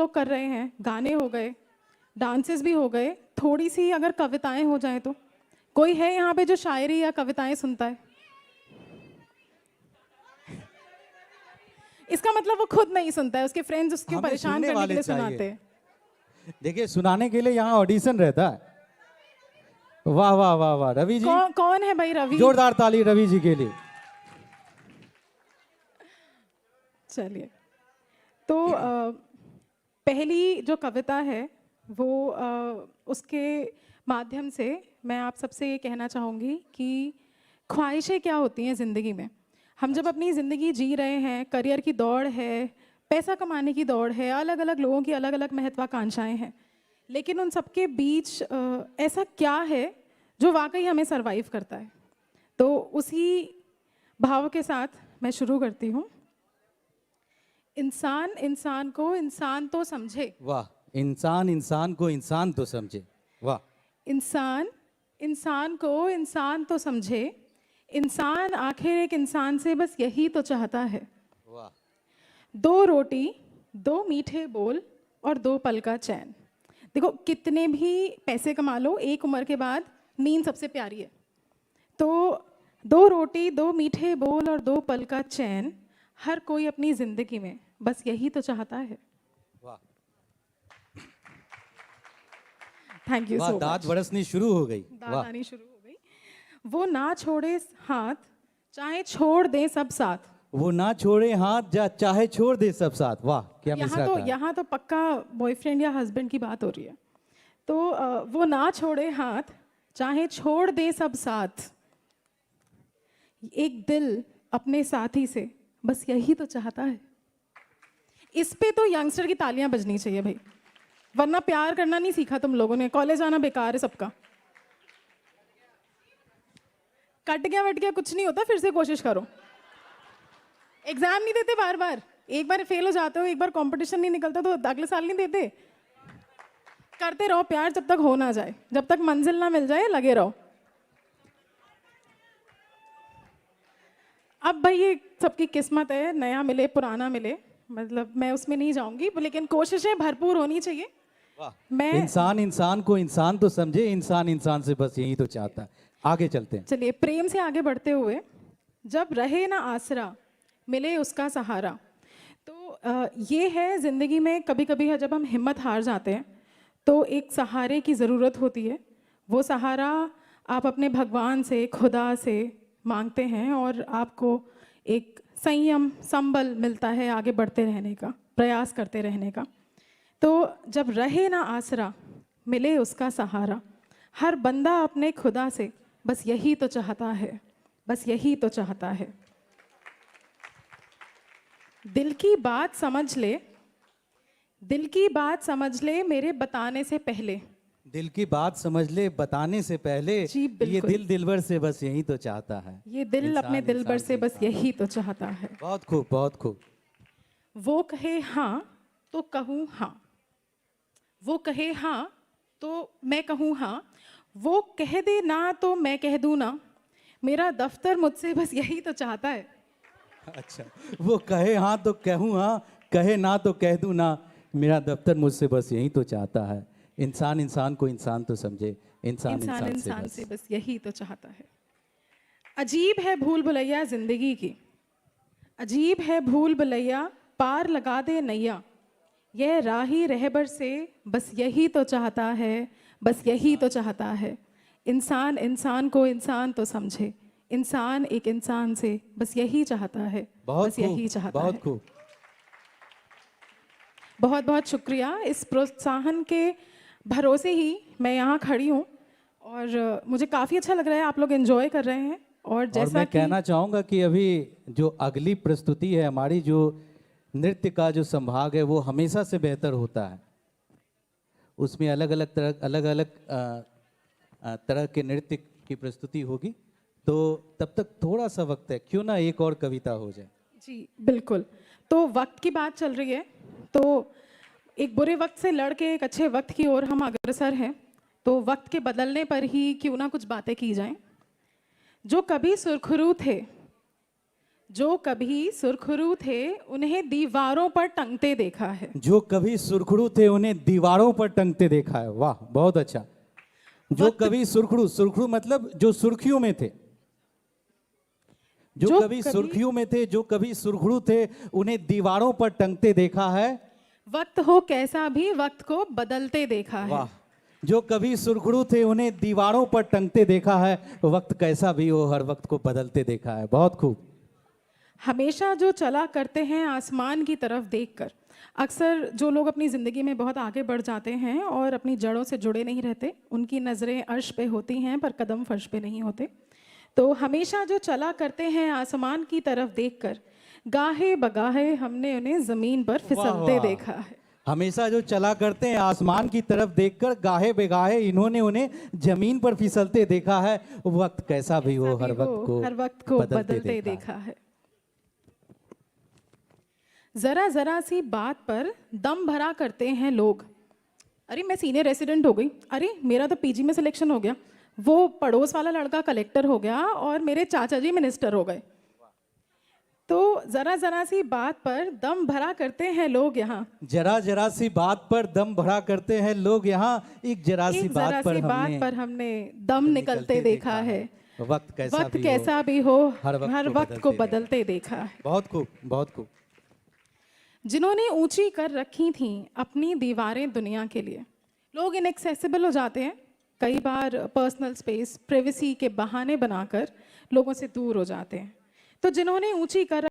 लोग कर रहे हैं, गाने हो गए, डांसेस भी हो गए, थोड़ी सी अगर कविताएं हो जाए तो कोई है यहाँ पे जो शायरी या कविताएं सुनता है? इसका मतलब वो खुद नहीं सुनता है, उसके फ्रेंड्स उसको हमें परेशान सुनने करने के वाले लिए चाहिए। सुनाते हैं। देखिए, सुनाने के लिए यहाँ ऑडिशन रहता है। वाह वाह वाह वाह, रवि जी, कौन है भाई रवि? जोरदार ताली रवि जी के लिए। चलिए, तो पहली जो कविता है वो उसके माध्यम से मैं आप सबसे ये कहना चाहूँगी कि ख्वाहिशें क्या होती हैं ज़िंदगी में। हम जब अपनी ज़िंदगी जी रहे हैं, करियर की दौड़ है, पैसा कमाने की दौड़ है, अलग अलग लोगों की अलग अलग महत्वाकांक्षाएं हैं, लेकिन उन सबके बीच ऐसा क्या है जो वाकई हमें सरवाइव करता है। तो उसी भाव के साथ मैं शुरू करती हूँ। इंसान इंसान को इंसान तो समझे। वाह, इंसान इंसान को इंसान तो समझे। वाह, इंसान इंसान को इंसान तो समझे, इंसान आखिर एक इंसान से बस यही तो चाहता है। वाह, 2 रोटी, 2 मीठे बोल और 2 पल का चैन। देखो, कितने भी पैसे कमा लो, एक उम्र के बाद नींद सबसे प्यारी है। तो 2 रोटी, 2 मीठे बोल और 2 पल का चैन, हर कोई अपनी जिंदगी में बस यही तो चाहता है। वाह, थैंक यू वाह, सो दांत मच। बरसनी शुरू हो गई। दांत वाह, आनी शुरू हो गई। वो ना छोड़े हाथ, चाहे छोड़ दे सब साथ। वो ना छोड़े हाथ, चाहे छोड़ दे सब साथ। वाह, क्या मिसरा कहा। यहाँ तो पक्का बॉयफ्रेंड या हस्बैंड की बात हो रही है। तो वो ना छोड़े हाथ, चाहे छोड़ दे सब साथ, एक दिल अपने साथी से बस यही तो चाहता है। इस पे तो यंगस्टर की तालियां बजनी चाहिए भाई, वरना प्यार करना नहीं सीखा तुम लोगों ने, कॉलेज आना बेकार है सबका। कट गया वट गया कुछ नहीं होता, फिर से कोशिश करो। एग्जाम नहीं देते बार बार, एक बार फेल हो जाते हो, एक बार कंपटीशन नहीं निकलता तो अगले साल नहीं देते। करते रहो प्यार जब तक हो ना जाए, जब तक मंजिल ना मिल जाए लगे रहो। अब भाई ये सबकी किस्मत है, नया मिले पुराना मिले, मतलब मैं उसमें नहीं जाऊंगी, लेकिन कोशिशें भरपूर होनी चाहिए। मैं इंसान इंसान को इंसान तो समझे, इंसान इंसान से बस यही तो चाहता है। आगे चलते हैं। चलिए, प्रेम से आगे बढ़ते हुए, जब रहे ना आसरा मिले उसका सहारा। तो ये है ज़िंदगी में, कभी कभी जब हम हिम्मत हार जाते हैं तो एक सहारे की ज़रूरत होती है। वो सहारा आप अपने भगवान से, खुदा से मांगते हैं और आपको एक संयम, संबल मिलता है आगे बढ़ते रहने का, प्रयास करते रहने का। तो जब रहे ना आसरा मिले उसका सहारा, हर बंदा अपने खुदा से बस यही तो चाहता है, बस यही तो चाहता है। दिल की बात समझ ले, दिल की बात समझ ले मेरे बताने से पहले। दिल की बात समझ ले बताने से पहले, जी ये बिल्कुल। दिल दिलबर से बस यही तो चाहता है। ये दिल इंसान अपने दिलबर इंसान से बस यही तो चाहता है। बहुत खूब, बहुत खूब। वो कहे हाँ तो कहूँ हाँ, वो कहे हाँ तो मैं कहूँ हाँ, वो कह दे ना तो मैं कह दूँ ना, मेरा दफ्तर मुझसे बस यही तो चाहता है। अच्छा, वो कहे हाँ तो कहूँ हाँ, कहे ना तो कह दूँ ना, मेरा दफ्तर मुझसे बस यही तो चाहता है। इंसान इंसान को इंसान तो समझे, इंसान इंसान इंसान इंसान से से बस। बस यही तो चाहता है। अजीब है भूल भुलैया जिंदगी की, अजीब है भूल भुलैया पार लगा दे नैया, यह राही रहबर से बस यही तो चाहता है, बस यही तो चाहता है। इंसान इंसान को इंसान तो समझे, इंसान एक इंसान से बस यही चाहता है, बहुत बस यही खूब, चाहता बहुत है। खूब। बहुत बहुत शुक्रिया। इस प्रोत्साहन के भरोसे ही मैं यहाँ खड़ी हूँ और मुझे काफ़ी अच्छा लग रहा है, आप लोग एंजॉय कर रहे हैं। और और जैसा मैं कि कहना चाहूँगा कि अभी जो अगली प्रस्तुति है हमारी, जो नृत्य का जो संभाग है वो हमेशा से बेहतर होता है। उसमें अलग अलग तरह के नृत्य की प्रस्तुति होगी, तो तब तक थोड़ा सा वक्त है, क्यों ना एक और कविता हो जाए। जी बिल्कुल। तो वक्त की बात चल रही है, तो एक बुरे वक्त से लड़ के एक अच्छे वक्त की ओर हम अग्रसर हैं। तो वक्त के बदलने पर ही क्यों ना कुछ बातें की जाएं। जो कभी सुरखरू थे, जो कभी सुरखरू थे उन्हें दीवारों पर टंगते देखा है। जो कभी सुरखरू थे उन्हें दीवारों पर टंगते देखा है। वाह, बहुत अच्छा। जो कभी सुरखरू, सुरखरू मतलब जो सुर्खियों में थे, जो कभी सुर्खियों में थे, जो कभी सुरखरू थे, उन्हें दीवारों पर टंगते देखा है। वक्त हो कैसा भी वक्त को बदलते देखा है। वाह, जो कभी सुरखरू थे उन्हें दीवारों पर टंगते देखा है, वक्त कैसा भी हो हर वक्त को बदलते देखा है। बहुत खूब। हमेशा जो चला करते हैं आसमान की तरफ देखकर। अक्सर जो लोग अपनी ज़िंदगी में बहुत आगे बढ़ जाते हैं और अपनी जड़ों से जुड़े नहीं रहते, उनकी नज़रें अर्श पे होती हैं पर कदम फर्श पे नहीं होते। तो हमेशा जो चला करते हैं आसमान की तरफ देखकर, गाहे बगाहे हमने उन्हें ज़मीन पर फिसलते वाह। देखा है। हमेशा जो चला करते हैं आसमान की तरफ देखकर, गाहे बेगाहे इन्होंने उन्हें जमीन पर फिसलते देखा है। वक्त कैसा भी हो हर वक्त को बदलते देखा है। जरा जरा सी बात पर दम भरा करते हैं लोग। अरे मैं सीनियर रेसिडेंट हो गई, अरे मेरा तो पीजी में सिलेक्शन हो गया, वो पड़ोस वाला लड़का कलेक्टर हो गया और मेरे चाचा जी मिनिस्टर हो गए। तो जरा सी बात पर दम भरा करते हैं लोग यहाँ। जरा जरा सी बात पर दम भरा करते हैं लोग यहाँ, एक जरा सी एक बात जरा पर सी बात पर हमने दम निकलते देखा है। वक्त कैसा भी हो हर वक्त को बदलते देखा है। बहुत खूब, बहुत खूब। जिन्होंने ऊंची कर रखी थी अपनी दीवारें दुनिया के लिए, लोग इनएक्सेसिबल हो जाते हैं। कई बार पर्सनल स्पेस, प्राइवेसी के बहाने बनाकर लोगों से दूर हो जाते हैं। तो जिन्होंने ऊंची कर